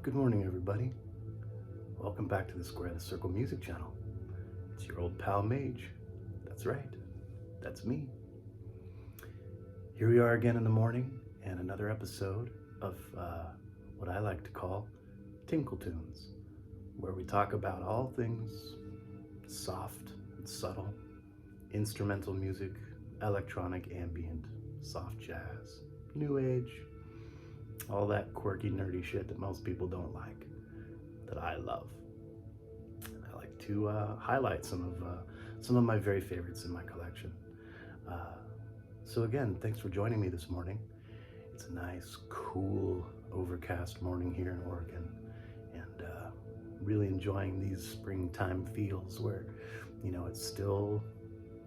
Good morning, everybody. Welcome back to the Square the Circle Music Channel. It's your old pal Mage. That's right, that's me. Here we are again in the morning, and another episode of what I like to call Tinkle Tunes, where we talk about all things soft and subtle, instrumental music, electronic, ambient, soft jazz, new age, all that quirky, nerdy shit that most people don't like, that I love. I like to highlight some of my very favorites in my collection. So again, thanks for joining me this morning. It's a nice, cool, overcast morning here in Oregon, and really enjoying these springtime feels where, it's still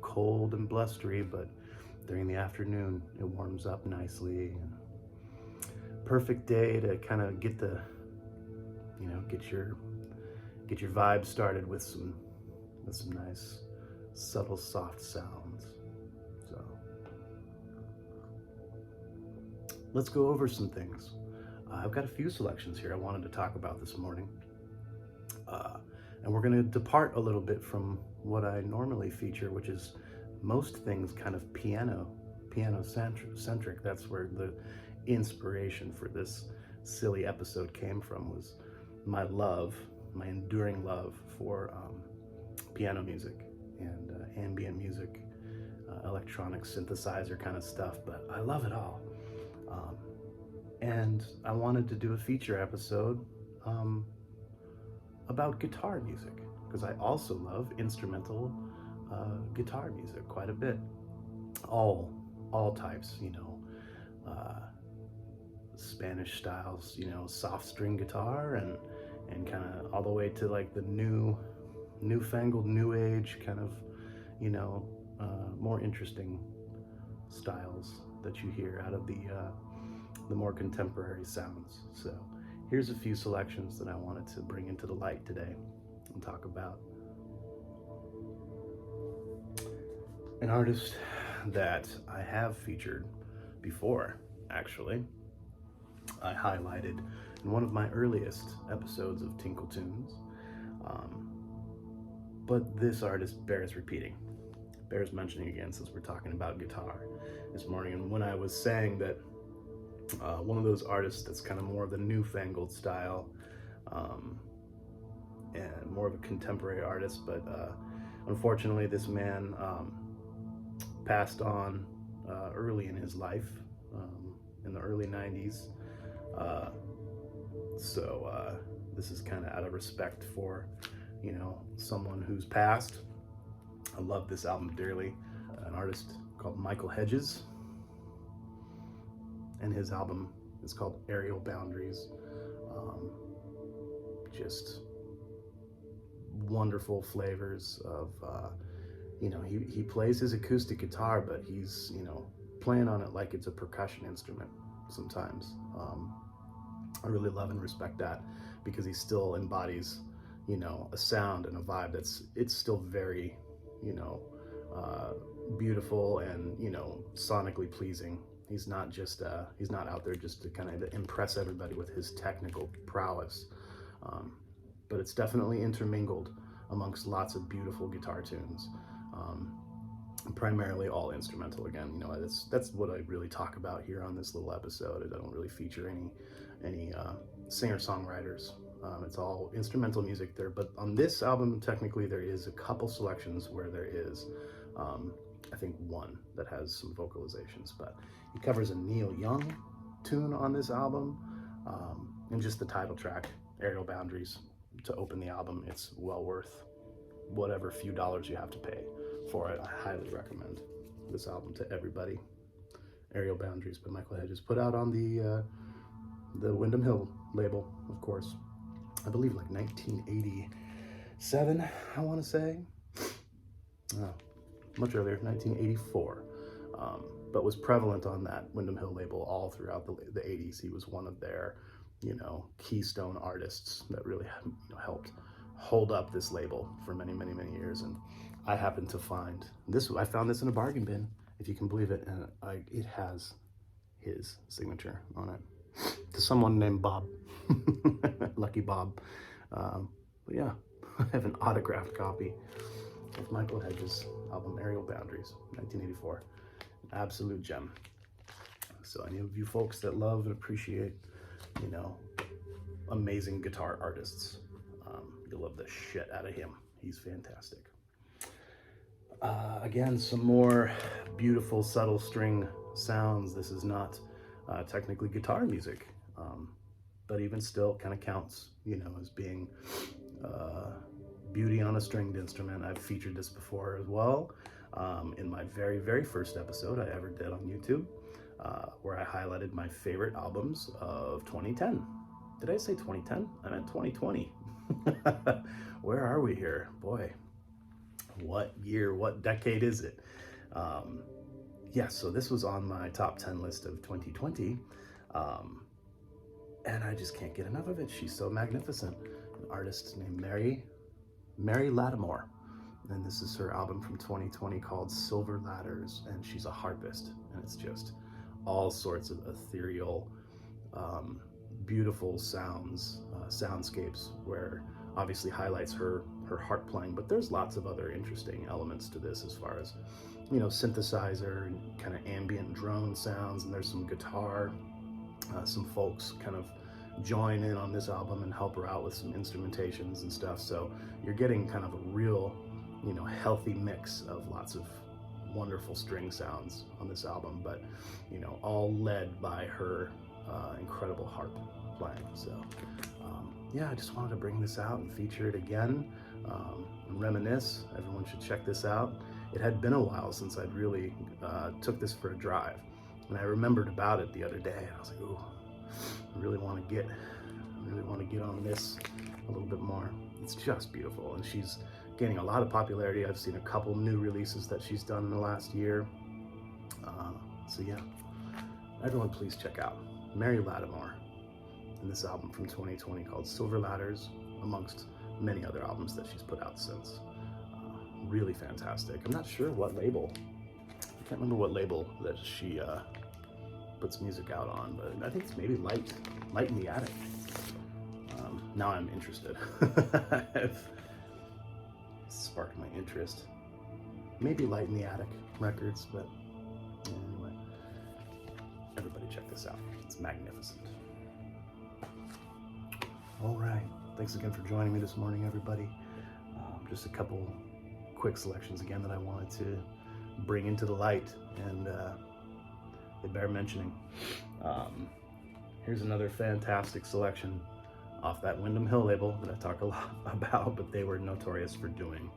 cold and blustery, but during the afternoon it warms up nicely. And perfect day to kind of get the, get your vibe started with some nice, subtle, soft sounds. So let's go over some things. I've got a few selections here I wanted to talk about this morning, and we're going to depart a little bit from what I normally feature, which is most things kind of piano centric. That's where the inspiration for this silly episode came from, was my enduring love for piano music and ambient music, electronic synthesizer kind of stuff, but I love it all. And I wanted to do a feature episode about guitar music, because I also love instrumental guitar music quite a bit. All types, Spanish styles, soft string guitar, and kind of all the way to like the newfangled new age kind of, more interesting styles that you hear out of the more contemporary sounds. So here's a few selections that I wanted to bring into the light today and talk about. An artist that I have featured before, actually. I highlighted in one of my earliest episodes of Tinkle Tunes, but this artist bears repeating, bears mentioning again, since we're talking about guitar this morning. And when I was saying that one of those artists that's kind of more of the newfangled style, and more of a contemporary artist, but unfortunately this man passed on early in his life, in the early 90s. So this is kind of out of respect for, someone who's passed. I love this album dearly. An artist called Michael Hedges, and his album is called Aerial Boundaries. Just wonderful flavors of, he plays his acoustic guitar, but he's, playing on it like it's a percussion instrument sometimes. I really love and respect that, because he still embodies, a sound and a vibe it's still very, beautiful and, sonically pleasing. He's not just, he's not out there just to kind of impress everybody with his technical prowess, but it's definitely intermingled amongst lots of beautiful guitar tunes. Primarily all instrumental again. That's what I really talk about here on this little episode. I don't really feature any singer-songwriters. It's all instrumental music there, but on this album technically there is a couple selections where there is I think one that has some vocalizations, but he covers a Neil Young tune on this album, and just the title track, Aerial Boundaries, to open the album. It's well worth whatever few dollars you have to pay for it. I highly recommend this album to everybody. Aerial Boundaries by Michael Hedges, put out on the Windham Hill label, of course. I believe like 1987, I want to say. Much earlier, 1984. But was prevalent on that Windham Hill label all throughout the 80s. He was one of their, keystone artists that really, helped hold up this label for many, many, many years. And I happened to find this. I found this in a bargain bin, if you can believe it, and it has his signature on it. to someone named Bob. Lucky Bob. But yeah, I have an autographed copy of Michael Hedges' album Aerial Boundaries, 1984. An absolute gem. So any of you folks that love and appreciate, you know, amazing guitar artists, you'll love the shit out of him. He's fantastic. Again, some more beautiful, subtle string sounds. This is not technically guitar music, but even still kind of counts, you know, as being beauty on a stringed instrument. I've featured this before as well in my very, very first episode I ever did on YouTube, where I highlighted my favorite albums of 2010. Did I say 2010? I meant 2020. Where are we here? Boy, what year, what decade is it? Yeah, so this was on my top 10 list of 2020. And I just can't get enough of it. She's so magnificent. An artist named Mary Lattimore. And this is her album from 2020 called Silver Ladders. And she's a harpist. And it's just all sorts of ethereal, beautiful sounds, soundscapes, where obviously highlights her harp playing, but there's lots of other interesting elements to this as far as, you know, synthesizer and kind of ambient drone sounds, and there's some guitar. Some folks kind of join in on this album and help her out with some instrumentations and stuff, so you're getting kind of a real, you know, healthy mix of lots of wonderful string sounds on this album, but, you know, all led by her incredible harp playing. So yeah, I just wanted to bring this out and feature it again, and reminisce. Everyone should check this out. It had been a while since I'd really took this for a drive, and I remembered about it the other day, and I was like, ooh, I really want to get on this a little bit more. It's just beautiful, and she's gaining a lot of popularity. I've seen a couple new releases that she's done in the last year. So yeah, everyone please check out Mary Lattimore and this album from 2020 called Silver Ladders, amongst many other albums that she's put out since. Really fantastic. I'm not sure what label, I can't remember what label that she puts music out on, but I think it's maybe Light in the Attic. Now I'm interested. I've sparked my interest. Maybe Light in the Attic Records, but anyway, everybody check this out. It's magnificent. All right, thanks again for joining me this morning, everybody. Just a couple quick selections again that I wanted to bring into the light, and they bear mentioning. Here's another fantastic selection off that Windham Hill label that I talk a lot about, but they were notorious for doing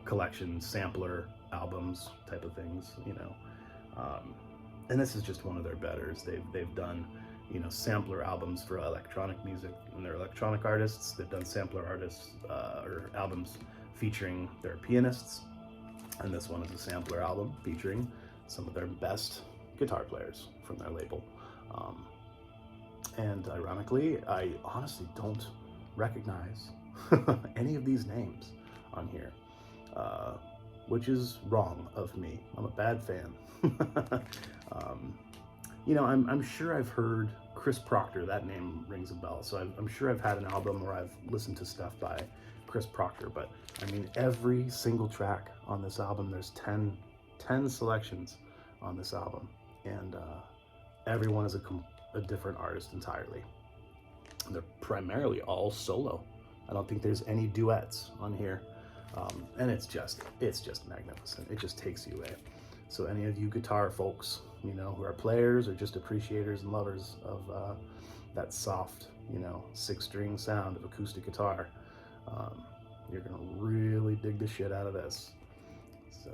collection sampler albums type of things, you know. And this is just one of their betters. They've done, you know, sampler albums for electronic music, and they're electronic artists. They've done sampler artists or albums featuring their pianists, and this one is a sampler album featuring some of their best guitar players from their label. And ironically, I honestly don't recognize any of these names on here, which is wrong of me. I'm a bad fan. You know, I'm sure I've heard Chris Proctor. That name rings a bell. So I'm sure I've had an album where I've listened to stuff by Chris Proctor, but I mean, every single track on this album, there's 10 selections on this album, and everyone is a different artist entirely. They're primarily all solo. I don't think there's any duets on here, and it's just magnificent. It just takes you away. So any of you guitar folks, you know, who are players or just appreciators and lovers of that soft, you know, 6-string sound of acoustic guitar, you're gonna really dig the shit out of this. So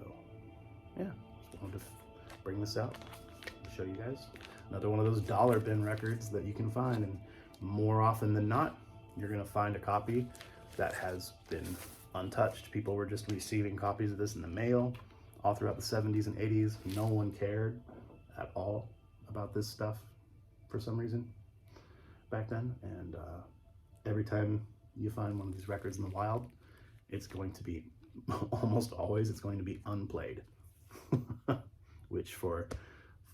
yeah, just wanted to bring this out, show you guys. Another one of those dollar bin records that you can find, and more often than not, you're gonna find a copy that has been untouched. People were just receiving copies of this in the mail all throughout the 70s and 80s. No one cared at all about this stuff for some reason back then. And every time you find one of these records in the wild, it's going to be, almost always, it's going to be unplayed. Which for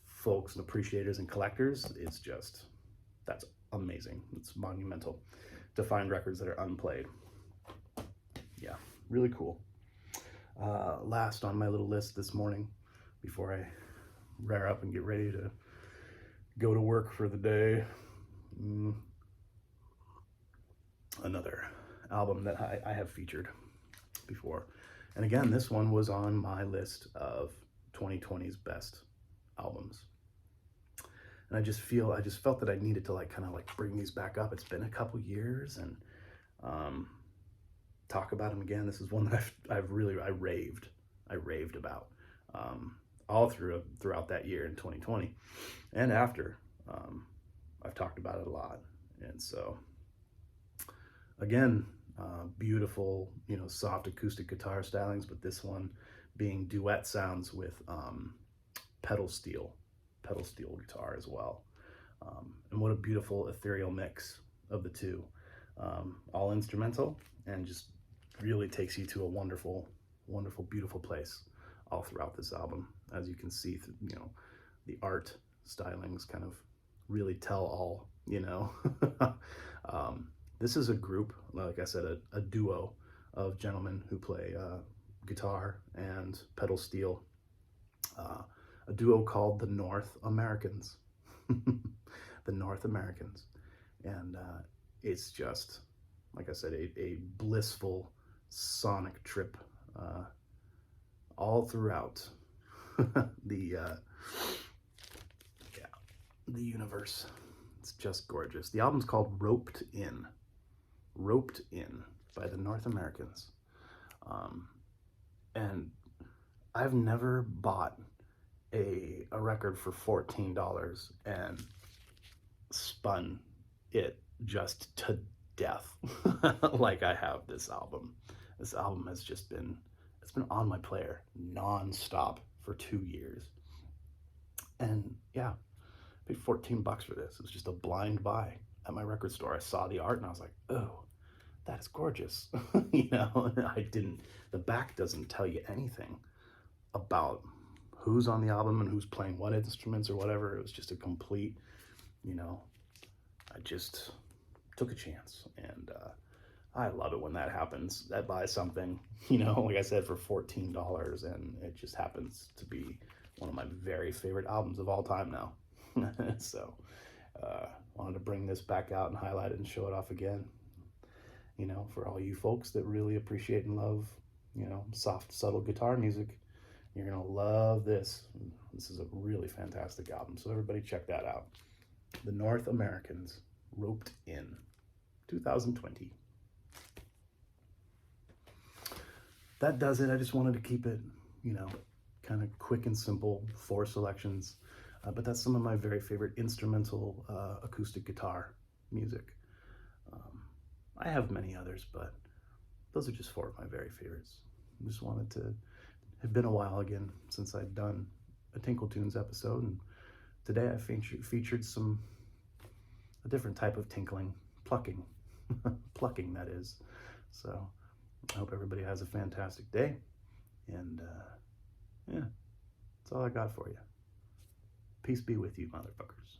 folks and appreciators and collectors is just That's amazing. It's monumental to find records that are unplayed. Yeah, really cool. Last on my little list this morning, before I rear up and get ready to go to work for the day, another album that I have featured before. And again, this one was on my list of 2020's best albums. And I just felt that I needed to like kind of like bring these back up. It's been a couple years, and talk about them again. This is one that I raved about all throughout that year in 2020 and after. I've talked about it a lot, and so again, beautiful, soft acoustic guitar stylings, but this one being duet sounds with pedal steel guitar as well. And what a beautiful ethereal mix of the two. All instrumental, and just really takes you to a wonderful, wonderful, beautiful place all throughout this album. As you can see, the art stylings kind of really tell all, This is a group, like I said, a duo of gentlemen who play guitar and pedal steel. A duo called the North Americans. The North Americans. And it's just, like I said, a blissful sonic trip all throughout the universe. It's just gorgeous. The album's called Roped In by the North Americans. And I've never bought a record for $14 and spun it just to death like I have this album. This album has just been, it's been on my player non-stop for 2 years. And yeah, I paid $14 for this. It was just a blind buy at my record store. I saw the art and I was like, oh, that is gorgeous. The back doesn't tell you anything about who's on the album and who's playing what instruments or whatever. It was just a complete, I just took a chance, and I love it when that happens. I buy something, like I said, for $14, and it just happens to be one of my very favorite albums of all time now. So wanted to bring this back out and highlight it and show it off again, for all you folks that really appreciate and love, soft, subtle guitar music. You're gonna love this. This is a really fantastic album, so everybody check that out. The North Americans, Roped In, 2020. That does it. I just wanted to keep it, kind of quick and simple, 4 selections. But that's some of my very favorite instrumental acoustic guitar music. I have many others, but those are just 4 of my very favorites. I just wanted to, it had been a while again since I'd done a Tinkle Tunes episode, and today I featured a different type of tinkling, plucking, plucking that is. So I hope everybody has a fantastic day, and yeah, that's all I got for you. Peace be with you, motherfuckers.